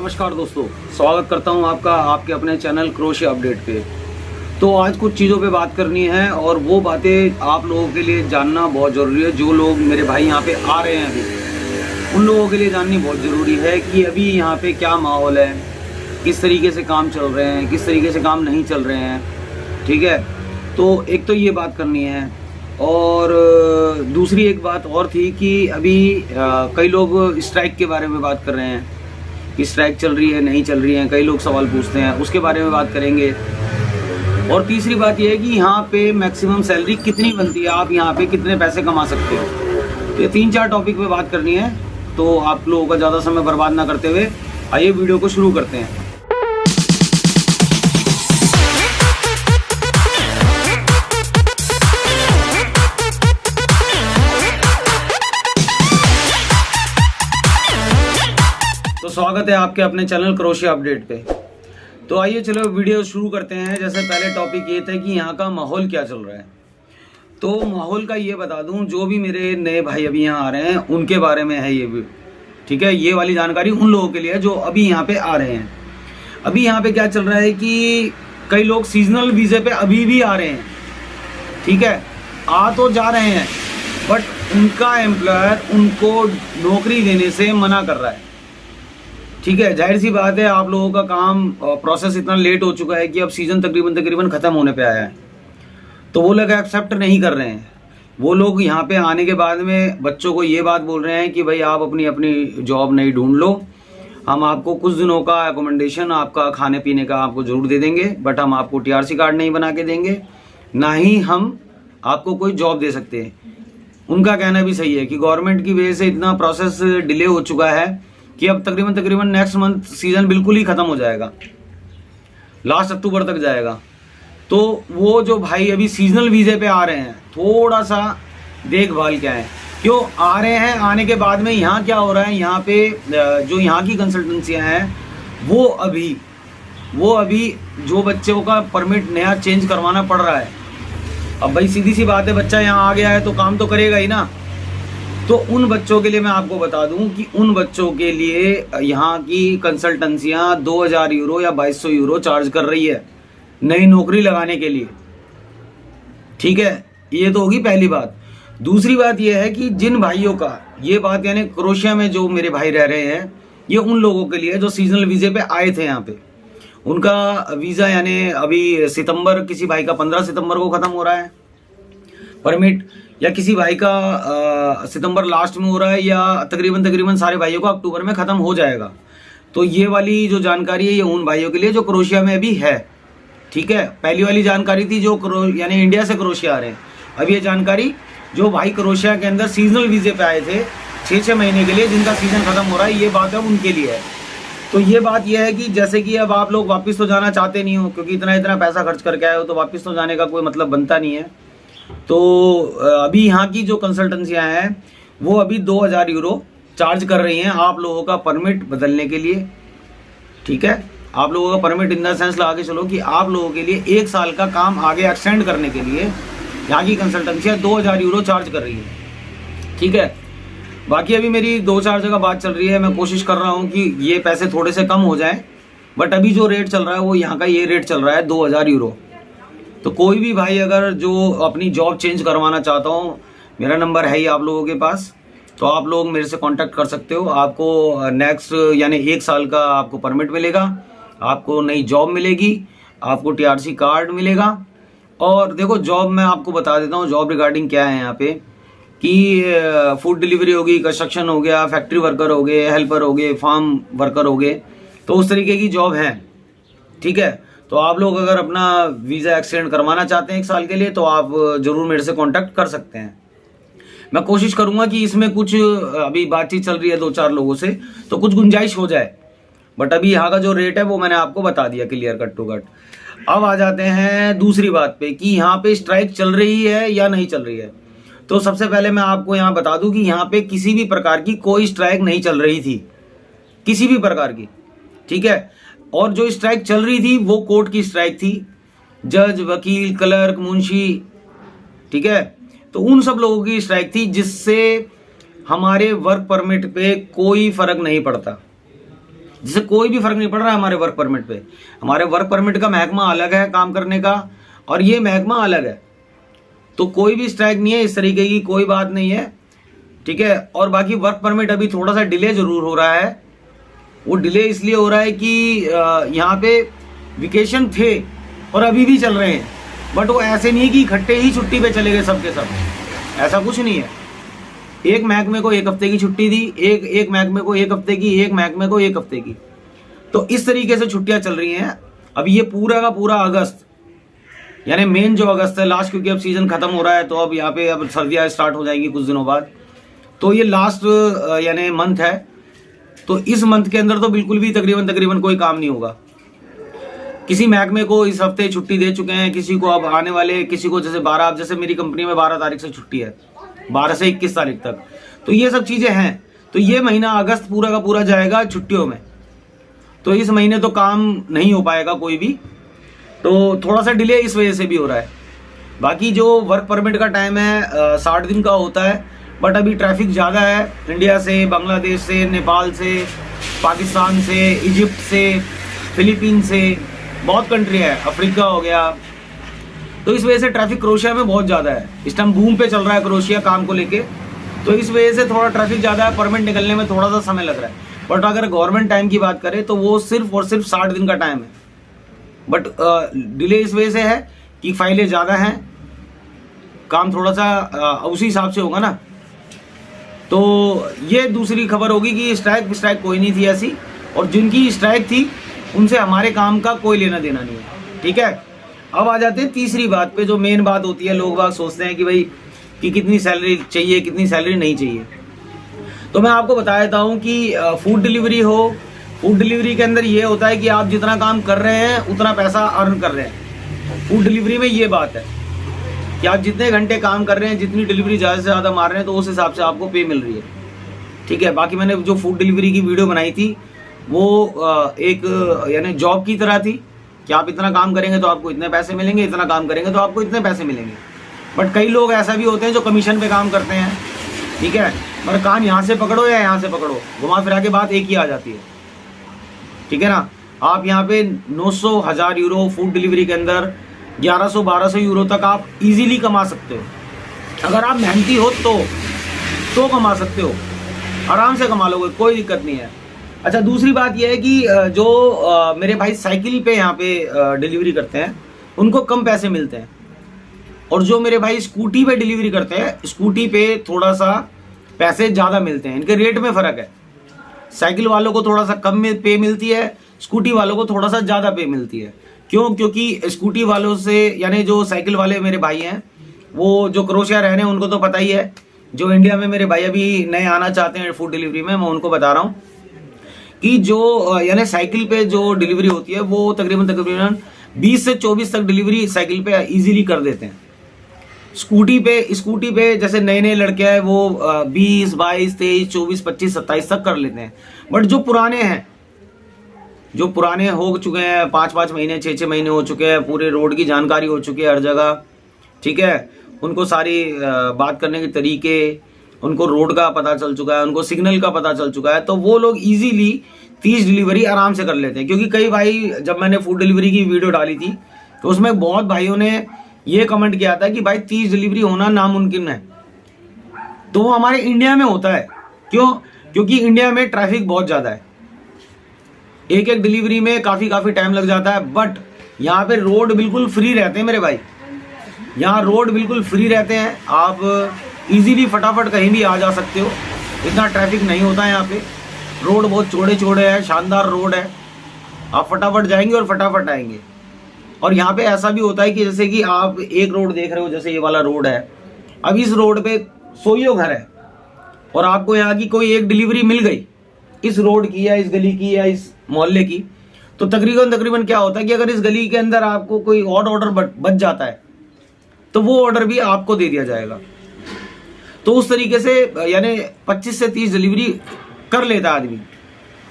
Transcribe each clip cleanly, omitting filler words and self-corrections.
नमस्कार दोस्तों, स्वागत करता हूं आपका आपके अपने चैनल क्रोशिया अपडेट पे। तो आज कुछ चीज़ों पे बात करनी है और वो बातें आप लोगों के लिए जानना बहुत ज़रूरी है। जो लोग मेरे भाई यहाँ पे आ रहे हैं अभी, उन लोगों के लिए जाननी बहुत ज़रूरी है कि अभी यहाँ पे क्या माहौल है, किस तरीके से काम चल रहे हैं, किस तरीके से काम नहीं चल रहे हैं। ठीक है, तो एक तो ये बात करनी है। और दूसरी एक बात और थी कि अभी कई लोग स्ट्राइक के बारे में बात कर रहे हैं कि स्ट्राइक चल रही है नहीं चल रही है, कई लोग सवाल पूछते हैं, उसके बारे में बात करेंगे। और तीसरी बात यह है कि यहाँ पे मैक्सिमम सैलरी कितनी बनती है, आप यहाँ पे कितने पैसे कमा सकते हो। तो ये 3-4 टॉपिक पे बात करनी है। तो आप लोगों का ज़्यादा समय बर्बाद ना करते हुए आइए वीडियो को शुरू करते हैं। तो स्वागत है आपके अपने चैनल क्रोशिया अपडेट पे। तो आइए चलो वीडियो शुरू करते हैं। जैसे पहले टॉपिक ये था कि यहाँ का माहौल क्या चल रहा है। तो माहौल का ये बता दूं, जो भी मेरे नए भाई अभी यहाँ आ रहे हैं उनके बारे में है ये भी। ठीक है, ये वाली जानकारी उन लोगों के लिए है जो अभी यहाँ पे आ रहे हैं। अभी यहाँ पे क्या चल रहा है कि कई लोग सीजनल वीज़े पे अभी भी आ रहे हैं। ठीक है, आ तो जा रहे हैं बट उनका एम्प्लॉयर उनको नौकरी देने से मना कर रहा है। ठीक है, जाहिर सी बात है, आप लोगों का काम प्रोसेस इतना लेट हो चुका है कि अब सीज़न तकरीबन ख़त्म होने पे आया है। तो वो लोग एक्सेप्ट नहीं कर रहे हैं। वो लोग यहाँ पे आने के बाद में बच्चों को ये बात बोल रहे हैं कि भाई आप अपनी अपनी जॉब नहीं ढूंढ लो, हम आपको कुछ दिनों का एकोमोडेशन, आपका खाने पीने का आपको ज़रूर दे देंगे, बट हम आपको TRC कार्ड नहीं बना के देंगे, ना ही हम आपको कोई जॉब दे सकते हैं। उनका कहना भी सही है कि गवर्नमेंट की वजह से इतना प्रोसेस डिले हो चुका है कि अब तकरीबन नेक्स्ट मंथ सीज़न बिल्कुल ही ख़त्म हो जाएगा, लास्ट अक्टूबर तक जाएगा। तो वो जो भाई अभी सीजनल वीज़े पे आ रहे हैं, थोड़ा सा देखभाल क्या है, क्यों आ रहे हैं, आने के बाद में यहाँ क्या हो रहा है। यहाँ पे जो यहाँ की कंसल्टेंसियाँ हैं वो अभी जो बच्चों का परमिट नया चेंज करवाना पड़ रहा है। अब भाई सीधी सी बात है, बच्चा यहाँ आ गया है तो काम तो करेगा ही ना। तो उन बच्चों के लिए मैं आपको बता दूं कि उन बच्चों के लिए यहाँ की कंसल्टेंसियाँ 2000 यूरो या 2200 यूरो चार्ज कर रही है नई नौकरी लगाने के लिए। ठीक है, ये तो होगी पहली बात। दूसरी बात ये है कि जिन भाइयों का ये बात, यानी क्रोशिया में जो मेरे भाई रह रहे हैं, ये उन लोगों के लिए जो सीजनल वीज़े पे आए थे यहाँ पे, उनका वीज़ा यानी अभी सितंबर, किसी भाई का 15 सितंबर को ख़त्म हो रहा है परमिट, या किसी भाई का सितंबर लास्ट में हो रहा है, या तकरीबन सारे भाइयों का अक्टूबर में ख़त्म हो जाएगा। तो ये वाली जो जानकारी है ये उन भाइयों के लिए जो क्रोशिया में अभी है। ठीक है, पहली वाली जानकारी थी जो यानी इंडिया से क्रोशिया आ रहे हैं। अब ये जानकारी जो भाई क्रोशिया के अंदर सीजनल वीज़े पे आए थे 6-6 महीने के लिए, जिनका सीज़न ख़त्म हो रहा है, ये बात है उनके लिए है। तो ये बात यह है कि जैसे कि अब आप लोग वापस तो जाना चाहते नहीं हो, क्योंकि इतना पैसा खर्च करके आए हो, तो वापस तो जाने का कोई मतलब बनता नहीं है। तो अभी यहाँ की जो कंसल्टेंसियाँ हैं वो अभी 2000 यूरो चार्ज कर रही हैं आप लोगों का परमिट बदलने के लिए। ठीक है, आप लोगों का परमिट इन द सेंस लगा के चलो कि आप लोगों के लिए 1 साल का काम आगे एक्सटेंड करने के लिए यहाँ की कंसल्टेंसियाँ 2000 यूरो चार्ज कर रही है। ठीक है, बाकी अभी मेरी 2-4 जगह बात चल रही है, मैं कोशिश कर रहा हूँ कि ये पैसे थोड़े से कम हो जाएँ, बट अभी जो रेट चल रहा है वो यहाँ का ये रेट चल रहा है 2000 यूरो। तो कोई भी भाई अगर जो अपनी जॉब चेंज करवाना चाहता हो, मेरा नंबर है ही आप लोगों के पास, तो आप लोग मेरे से कांटेक्ट कर सकते हो। आपको नेक्स्ट यानी 1 साल का आपको परमिट मिलेगा, आपको नई जॉब मिलेगी, आपको TRC कार्ड मिलेगा। और देखो, जॉब मैं आपको बता देता हूँ जॉब रिगार्डिंग क्या है यहाँ पे, कि फूड डिलीवरी होगी, कंस्ट्रक्शन हो गया, फैक्ट्री वर्कर हो गए, हेल्पर हो गए, फार्म वर्कर हो गए, तो उस तरीके की जॉब है। ठीक है, तो आप लोग अगर अपना वीज़ा एक्सटेंड करवाना चाहते हैं 1 साल के लिए, तो आप ज़रूर मेरे से कांटेक्ट कर सकते हैं। मैं कोशिश करूंगा कि इसमें कुछ, अभी बातचीत चल रही है 2-4 लोगों से, तो कुछ गुंजाइश हो जाए, बट अभी यहाँ का जो रेट है वो मैंने आपको बता दिया क्लियर कट टू कट। अब आ जाते हैं दूसरी बात पे कि यहाँ पे स्ट्राइक चल रही है या नहीं चल रही है। तो सबसे पहले मैं आपको यहाँ बता दूं कि यहाँ पे किसी भी प्रकार की कोई स्ट्राइक नहीं चल रही थी, किसी भी प्रकार की। ठीक है, और जो स्ट्राइक चल रही थी वो कोर्ट की स्ट्राइक थी, जज, वकील, क्लर्क, मुंशी। ठीक है, तो उन सब लोगों की स्ट्राइक थी जिससे हमारे वर्क परमिट पे कोई फर्क नहीं पड़ता। जिससे कोई भी फर्क नहीं पड़ रहा है हमारे वर्क परमिट पे। हमारे वर्क परमिट का महकमा अलग है काम करने का, और ये महकमा अलग है। तो कोई भी स्ट्राइक नहीं है, इस तरीके की कोई बात नहीं है, ठीक है। और बाकी वर्क परमिट अभी थोड़ा सा डिले जरूर हो रहा है। वो डिले इसलिए हो रहा है कि यहाँ पे वेकेशन थे और अभी भी चल रहे हैं, बट वो ऐसे नहीं है कि इकट्ठे ही छुट्टी पे चले गए सबके सब, ऐसा कुछ नहीं है। एक महकमे को 1 हफ्ते की छुट्टी दी, एक महकमे को 1 हफ्ते की, एक महकमे को 1 हफ्ते की। तो इस तरीके से छुट्टियां चल रही हैं। अब ये पूरा का पूरा अगस्त, यानी मेन जो अगस्त है लास्ट, क्योंकि अब सीजन खत्म हो रहा है, तो अब यहाँ पे अब सर्दियाँ स्टार्ट हो जाएंगी कुछ दिनों बाद, तो ये लास्ट यानी मंथ है। तो इस मंथ के अंदर तो बिल्कुल भी तकरीबन कोई काम नहीं होगा। किसी महकमे को इस हफ्ते छुट्टी दे चुके हैं, किसी को अब आने वाले, किसी को जैसे 12, जैसे मेरी कंपनी में 12 तारीख से छुट्टी है, 12 से 21 तारीख तक। तो ये सब चीज़ें हैं। तो ये महीना अगस्त पूरा का पूरा जाएगा छुट्टियों में। तो इस महीने तो काम नहीं हो पाएगा कोई भी, तो थोड़ा सा डिले इस वजह से भी हो रहा है। बाकी जो वर्क परमिट का टाइम है 60 दिन का होता है, बट अभी ट्रैफिक ज़्यादा है इंडिया से, बांग्लादेश से, नेपाल से, पाकिस्तान से, इजिप्ट से, फिलीपीन से, बहुत कंट्री है, अफ्रीका हो गया। तो इस वजह से ट्रैफिक क्रोशिया में बहुत ज़्यादा है। इस टाइम बूम पे चल रहा है क्रोशिया काम को लेके, तो इस वजह से थोड़ा ट्रैफिक ज़्यादा है, परमिट निकलने में थोड़ा सा समय लग रहा है। बट अगर गवर्नमेंट टाइम की बात करें तो वो सिर्फ और सिर्फ 60 दिन का टाइम है। बट डिले इस वजह से है कि फाइलें ज़्यादा हैं, काम थोड़ा सा उसी हिसाब से होगा ना। तो ये दूसरी खबर होगी कि स्ट्राइक कोई नहीं थी ऐसी, और जिनकी स्ट्राइक थी उनसे हमारे काम का कोई लेना देना नहीं है, ठीक है। अब आ जाते हैं तीसरी बात पे, जो मेन बात होती है। लोग बाग सोचते हैं कि भाई कि कितनी सैलरी चाहिए, कितनी सैलरी नहीं चाहिए। तो मैं आपको बता देता हूँ कि फूड डिलीवरी हो, फूड डिलीवरी के अंदर ये होता है कि आप जितना काम कर रहे हैं उतना पैसा अर्न कर रहे हैं। फूड डिलीवरी में ये बात है कि आप जितने घंटे काम कर रहे हैं, जितनी डिलीवरी ज़्यादा से ज़्यादा मार रहे हैं, तो उस हिसाब से आपको पे मिल रही है, ठीक है। बाकी मैंने जो फूड डिलीवरी की वीडियो बनाई थी वो एक यानी जॉब की तरह थी कि आप इतना काम करेंगे तो आपको इतने पैसे मिलेंगे, इतना काम करेंगे तो आपको इतने पैसे मिलेंगे। बट कई लोग ऐसा भी होते हैं जो कमीशन पे काम करते हैं, ठीक है। पर काम यहाँ से पकड़ो या यहाँ से पकड़ो, घुमा फिरा के बात एक ही आ जाती है, ठीक है ना। आप यहाँ पे 900 1000 यूरो फूड डिलीवरी के अंदर 1100 1200 यूरो तक आप इजीली कमा सकते हो। अगर आप मेहनती हो तो कमा सकते हो, आराम से कमा लोगे, कोई दिक्कत नहीं है। अच्छा, दूसरी बात यह है कि जो मेरे भाई साइकिल पे यहाँ पे डिलीवरी करते हैं उनको कम पैसे मिलते हैं, और जो मेरे भाई स्कूटी पे डिलीवरी करते हैं, स्कूटी पे थोड़ा सा पैसे ज़्यादा मिलते हैं। इनके रेट में फ़र्क है। साइकिल वालों को थोड़ा सा कम में पे मिलती है, स्कूटी वालों को थोड़ा सा ज़्यादा पे मिलती है। क्यों? क्योंकि स्कूटी वालों से, यानी जो साइकिल वाले मेरे भाई हैं, वो जो क्रोशिया रह रहे हैं उनको तो पता ही है। जो इंडिया में मेरे भाई अभी नए आना चाहते हैं फूड डिलीवरी में, मैं उनको बता रहा हूँ कि जो यानी साइकिल पे जो डिलीवरी होती है वो तकरीबन 20 से 24 तक डिलीवरी साइकिल पे इजीली कर देते हैं। स्कूटी पे जैसे नए नए लड़के हैं वो 20 22 23 24 25 27 तक कर लेते हैं। बट जो पुराने हैं, जो पुराने हो चुके हैं, 5-5 महीने 6-6 महीने हो चुके हैं, पूरे रोड की जानकारी हो चुकी है हर जगह, ठीक है। उनको सारी बात करने के तरीके, उनको रोड का पता चल चुका है, उनको सिग्नल का पता चल चुका है, तो वो लोग इजीली 30 डिलीवरी आराम से कर लेते हैं। क्योंकि कई भाई, जब मैंने फूड डिलीवरी की वीडियो डाली थी तो उसमें बहुत भाइयों ने ये कमेंट किया था कि भाई 30 डिलीवरी होना नामुमकिन है। तो वो हमारे इंडिया में होता है। क्यों? क्योंकि इंडिया में ट्रैफिक बहुत ज़्यादा है, एक एक डिलीवरी में काफ़ी टाइम लग जाता है। बट यहाँ पे रोड बिल्कुल फ्री रहते हैं मेरे भाई, यहाँ रोड बिल्कुल फ्री रहते हैं। आप इजीली फटाफट कहीं भी आ जा सकते हो, इतना ट्रैफिक नहीं होता है यहाँ पे। रोड बहुत चौड़े हैं, शानदार रोड है, आप फटाफट जाएंगे और फटाफट आएंगे। और यहाँ पे ऐसा भी होता है कि जैसे कि आप एक रोड देख रहे हो, जैसे ये वाला रोड है, अब इस रोड पे 100 घर है और आपको यहाँ की कोई एक डिलीवरी मिल गई इस रोड की या इस गली की या इस मोहल्ले की, तो तकरीबन क्या होता है कि अगर इस गली के अंदर आपको कोई और ऑर्डर बच जाता है तो वो ऑर्डर भी आपको दे दिया जाएगा। तो उस तरीके से यानी 25 से 30 डिलीवरी कर लेता है आदमी।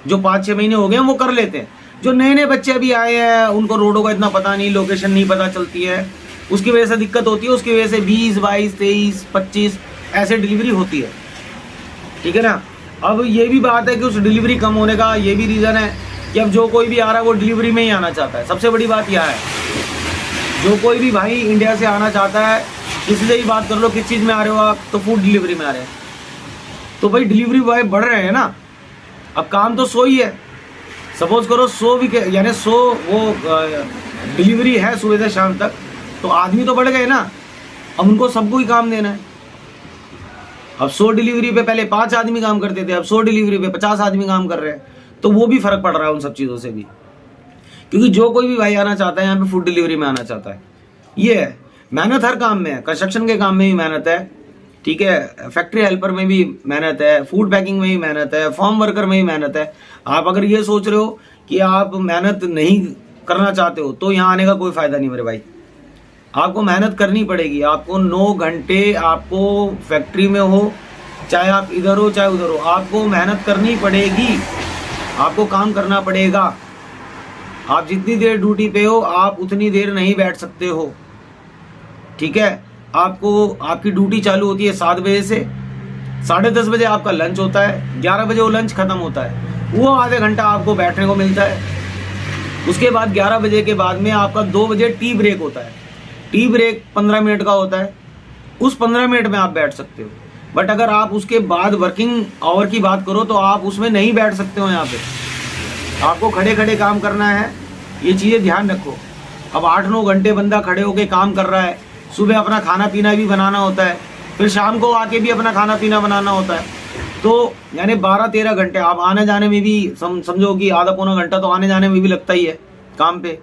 जो 5-6 महीने हो गए हैं वो कर लेते हैं। जो नए नए बच्चे अभी आए हैं उनको रोडों का इतना पता नहीं, लोकेशन नहीं पता चलती है, उसकी वजह से दिक्कत होती है। उसकी वजह से 20 22 23 25 ऐसे डिलीवरी होती है, ठीक है ना। अब ये भी बात है कि उस डिलीवरी कम होने का ये भी रीज़न है कि अब जो कोई भी आ रहा है वो डिलीवरी में ही आना चाहता है। सबसे बड़ी बात यह है, जो कोई भी भाई इंडिया से आना चाहता है, किसी से ही बात कर लो किस चीज़ में आ रहे हो आप, तो फूड डिलीवरी में आ रहे हैं। तो भाई डिलीवरी बॉय बढ़ रहे हैं ना, अब काम तो 100 ही है। सपोज करो 100 भी यानी 100 वो डिलीवरी है सुबह से शाम तक, तो आदमी तो बढ़ गए ना। अब उनको सबको ही काम देना है। अब 100 डिलीवरी पे पहले 5 आदमी काम करते थे, अब 100 डिलीवरी पे 50 आदमी काम कर रहे हैं। तो वो भी फर्क पड़ रहा है उन सब चीज़ों से भी, क्योंकि जो कोई भी भाई आना चाहता है यहाँ पे फूड डिलीवरी में आना चाहता है। ये है मेहनत, हर काम में है। कंस्ट्रक्शन के काम में भी मेहनत है, ठीक है, फैक्ट्री हेल्पर में भी मेहनत है, फूड पैकिंग में भी मेहनत है, फार्म वर्कर में भी मेहनत है। आप अगर ये सोच रहे हो कि आप मेहनत नहीं करना चाहते हो तो यहाँ आने का कोई फ़ायदा नहीं मेरे भाई। आपको मेहनत करनी पड़ेगी। आपको 9 घंटे आपको फैक्ट्री में हो, चाहे आप इधर हो चाहे उधर हो, आपको मेहनत करनी पड़ेगी, आपको काम करना पड़ेगा। आप जितनी देर ड्यूटी पे हो आप उतनी देर नहीं बैठ सकते हो, ठीक है। आपको आपकी ड्यूटी चालू होती है 7 बजे से, 10:30 बजे आपका लंच होता है, 11 बजे वो लंच खत्म होता है, वो आधे घंटा आपको बैठने को मिलता है। उसके बाद 11 बजे के बाद में आपका 2 बजे टी ब्रेक होता है। टी ब्रेक 15 मिनट का होता है, उस 15 मिनट में आप बैठ सकते हो। बट अगर आप उसके बाद वर्किंग आवर की बात करो तो आप उसमें नहीं बैठ सकते हो। यहाँ पे आपको खड़े खड़े काम करना है, ये चीज़ें ध्यान रखो। अब 8-9 घंटे बंदा खड़े होके काम कर रहा है, सुबह अपना खाना पीना भी बनाना होता है, फिर शाम को आके भी अपना खाना पीना बनाना होता है। तो यानी 12-13 घंटे आप आने जाने में भी समझो कि आधा पौना घंटा तो आने जाने में भी लगता ही है काम पे।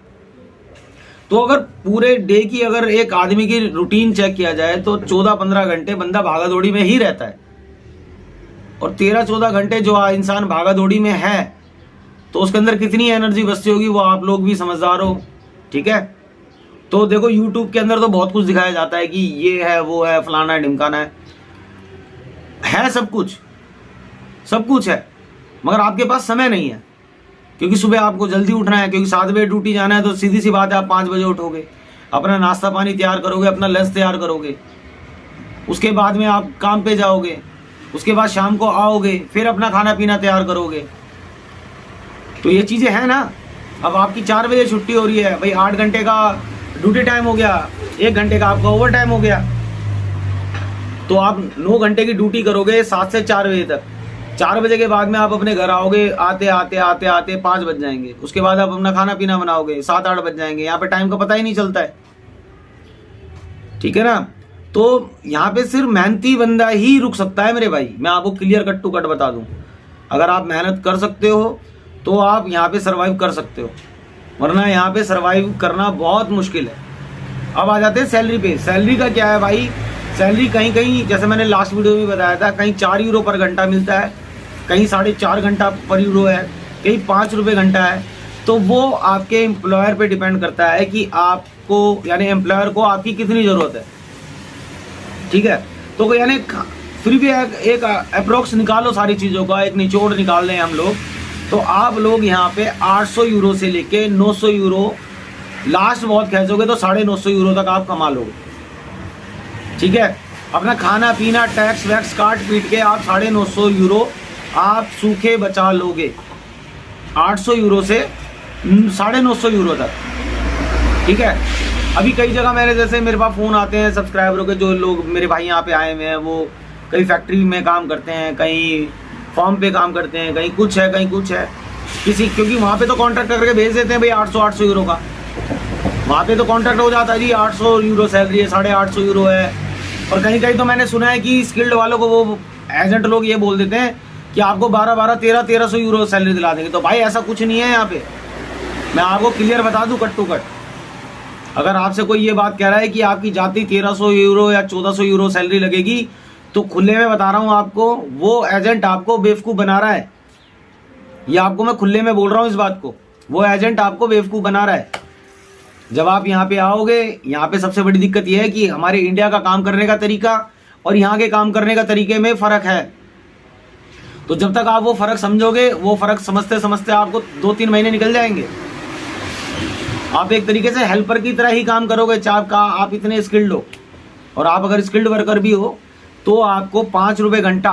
तो अगर पूरे डे की अगर एक आदमी की रूटीन चेक किया जाए तो 14-15 घंटे बंदा भागा दौड़ी में ही रहता है। और 13-14 घंटे जो इंसान भागा दौड़ी में है तो उसके अंदर कितनी एनर्जी बचती होगी वो आप लोग भी समझदार हो, ठीक है। तो देखो यूट्यूब के अंदर तो बहुत कुछ दिखाया जाता है कि ये है वो है फलाना है ढिमकाना है सब कुछ है, मगर आपके पास समय नहीं है। क्योंकि सुबह आपको जल्दी उठना है, क्योंकि 7 बजे ड्यूटी जाना है, तो सीधी सी बात है आप 5 बजे उठोगे, अपना नाश्ता पानी तैयार करोगे, अपना लंच तैयार करोगे, उसके बाद में आप काम पे जाओगे, उसके बाद शाम को आओगे, फिर अपना खाना पीना तैयार करोगे। तो ये चीज़ें हैं ना। अब आपकी 4 बजे छुट्टी हो रही है भाई, 8 घंटे का ड्यूटी टाइम हो गया, 1 घंटे का आपका ओवर टाइम हो गया, तो आप 9 घंटे की ड्यूटी करोगे 7 से 4 बजे तक। 4 बजे के बाद में आप अपने घर आओगे, आते आते 5 बज जाएंगे। उसके बाद आप अपना खाना पीना बनाओगे, 7-8 बज जाएंगे। यहाँ पे टाइम का पता ही नहीं चलता है, ठीक है ना। तो यहाँ पे सिर्फ मेहनती बंदा ही रुक सकता है मेरे भाई। मैं आपको क्लियर कट टू कट बता दूं, अगर आप मेहनत कर सकते हो तो आप यहाँ पे सर्वाइव कर सकते हो, वरना यहाँ पे सर्वाइव करना बहुत मुश्किल है। अब आ जाते हैं सैलरी पे। सैलरी का क्या है भाई, सैलरी कहीं कहीं जैसे मैंने लास्ट वीडियो में बताया था, कहीं 4 यूरो पर घंटा मिलता है, कहीं 4.5 घंटा पर यूरो है, कहीं 5 रुपये घंटा है। तो वो आपके एम्प्लॉयर पे डिपेंड करता है कि आपको यानी एम्प्लॉयर को आपकी कितनी ज़रूरत है, ठीक है। तो यानी फिर भी एक अप्रोक्स निकालो सारी चीज़ों का, एक निचोड़ निकाल लें हम लोग, तो आप लोग यहाँ पे 800 यूरो से लेके 900 यूरो, लास्ट बहुत खींचोगे तो 950 यूरो तक आप कमा लोगे, ठीक है। अपना खाना पीना टैक्स वैक्स काट पीट के आप 950 यूरो आप सूखे बचा लोगे, 800 यूरो से 950 यूरो तक, ठीक है। अभी कई जगह मैंने जैसे मेरे पास फ़ोन आते हैं सब्सक्राइबरों के, जो लोग मेरे भाई यहाँ पे आए हुए हैं, वो कहीं फैक्ट्री में काम करते हैं, कहीं फॉर्म पे काम करते हैं, कहीं कुछ है कहीं कुछ है किसी, क्योंकि वहाँ पे तो कॉन्ट्रैक्ट करके भेज देते हैं भाई 800 यूरो का। वहाँ पे तो कॉन्ट्रैक्ट हो जाता है जी, 800 यूरो सैलरी है, 850 यूरो है। और कहीं कहीं तो मैंने सुना है कि स्किल्ड वालों को वो एजेंट लोग ये बोल देते हैं कि आपको 1300 यूरो सैलरी दिला देंगे। तो भाई ऐसा कुछ नहीं है यहाँ पे, मैं आपको क्लियर बता दूँ कट टू कट। अगर आपसे कोई ये बात कह रहा है कि आपकी जाती 1300 यूरो या 1400 यूरो सैलरी लगेगी, तो खुले में बता रहा हूँ आपको, वो एजेंट आपको बेवकूफ़ बना रहा है। ये आपको मैं खुले में बोल रहा हूँ इस बात को, वो एजेंट आपको बेवकूफ़ बना रहा है। जब आप यहाँ पे आओगे, यहाँ पे सबसे बड़ी दिक्कत ये है कि हमारे इंडिया का काम करने का तरीका और यहाँ के काम करने का तरीके में फ़र्क है। तो जब तक आप वो फ़र्क समझोगे, वो फ़र्क समझते समझते आपको 2-3 महीने निकल जाएंगे। आप एक तरीके से हेल्पर की तरह ही काम करोगे, चाहे का आप इतने स्किल्ड हो। और आप अगर स्किल्ड वर्कर भी हो तो आपको 5 रुपये घंटा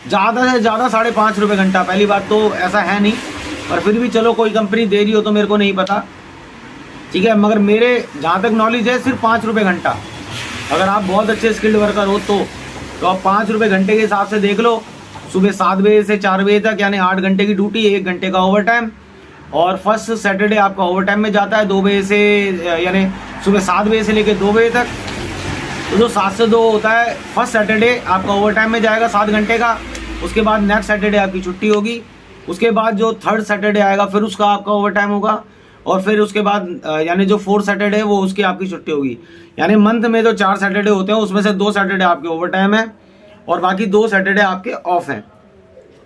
ज़्यादा से ज़्यादा 5.5 रुपये घंटा। पहली बात तो ऐसा है नहीं, पर फिर भी चलो कोई कंपनी दे रही हो तो मेरे को नहीं पता, ठीक है। मगर मेरे जहाँ तक नॉलेज है सिर्फ 5 रुपये घंटा। अगर आप बहुत अच्छे स्किल्ड वर्कर हो तो आप 5 रुपये घंटे के हिसाब से देख लो। सुबह 7 बजे से 4 बजे तक, यानी 8 घंटे की ड्यूटी, 1 घंटे का ओवर टाइम। और फर्स्ट सैटरडे आपका ओवर टाइम में जाता है 2 बजे से, यानी सुबह 7 बजे से लेकर 2 बजे तक। तो जो 7 से 2 होता है, फर्स्ट सैटरडे आपका ओवर टाइम में जाएगा 7 घंटे का। उसके बाद नेक्स्ट सैटरडे आपकी छुट्टी होगी। उसके बाद जो थर्ड सैटरडे आएगा फिर उसका आपका ओवर टाइम होगा। और फिर उसके बाद यानी जो 4th सैटरडे है वो उसकी आपकी छुट्टी होगी। यानी मंथ में जो 4 सैटरडे होते हैं उसमें से 2 सैटरडे आपके ओवर टाइम है और बाकी 2 सैटरडे आपके ऑफ हैं।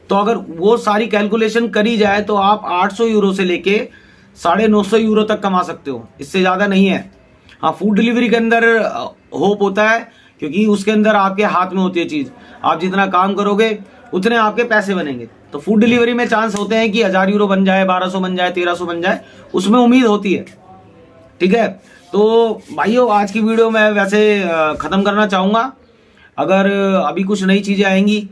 तो अगर वो सारी कैलकुलेशन करी जाए तो आप 800 यूरो से लेके 950 यूरो तक कमा सकते हो, इससे ज़्यादा नहीं है। हाँ, फूड डिलीवरी के अंदर होप होता है, क्योंकि उसके अंदर आपके हाथ में होती है चीज़। आप जितना काम करोगे उतने आपके पैसे बनेंगे। तो फूड डिलीवरी में चांस होते हैं कि 1000 यूरो बन जाए, 1200 बन जाए, 1300 बन जाए, उसमें उम्मीद होती है, ठीक है। तो भाइयों, आज की वीडियो मैं वैसे ख़त्म करना चाहूँगा। अगर अभी कुछ नई चीज़ें आएंगी,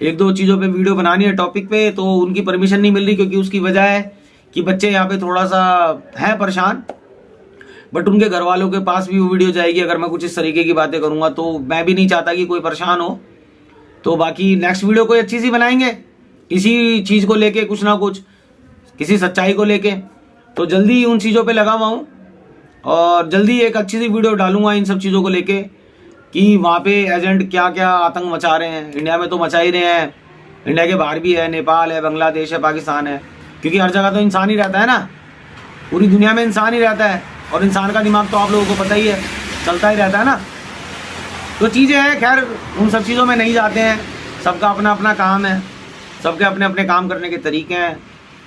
1-2 चीज़ों पे वीडियो बनानी है टॉपिक पे, तो उनकी परमिशन नहीं मिल रही, क्योंकि उसकी वजह है कि बच्चे यहाँ पे थोड़ा सा हैं परेशान। बट उनके घर वालों के पास भी वो वीडियो जाएगी अगर मैं कुछ इस तरीके की बातें करूँगा, तो मैं भी नहीं चाहता कि कोई परेशान हो। तो बाकी नेक्स्ट वीडियो कोई अच्छी सी बनाएंगे इसी चीज़ को लेके, कुछ ना कुछ, किसी सच्चाई को लेके। तो जल्दी उन चीज़ों पे लगा हुआ हूँ और जल्दी एक अच्छी सी वीडियो डालूंगा इन सब चीज़ों को लेके कि वहाँ पे एजेंट क्या क्या आतंक मचा रहे हैं। इंडिया में तो मचा ही रहे हैं, इंडिया के बाहर भी है, नेपाल है, बांग्लादेश है, पाकिस्तान है, क्योंकि हर जगह तो इंसान ही रहता है ना, पूरी दुनिया में इंसान ही रहता है। और इंसान का दिमाग तो आप लोगों को पता ही है, चलता ही रहता है ना। तो चीज़ें हैं, खैर उन सब चीज़ों में नहीं जाते हैं, सबका अपना अपना काम है, सबके अपने अपने काम करने के तरीके हैं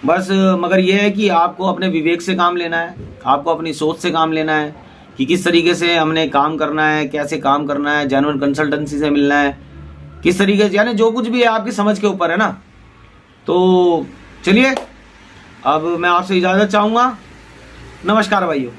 बस। मगर ये है कि आपको अपने विवेक से काम लेना है, आपको अपनी सोच से काम लेना है कि किस तरीके से हमने काम करना है, कैसे काम करना है, जेन्युइन कंसल्टेंसी से मिलना है, किस तरीके से, यानी जो कुछ भी है आपकी समझ के ऊपर है ना। तो चलिए, अब मैं आपसे इजाज़त चाहूँगा। नमस्कार भाइयों।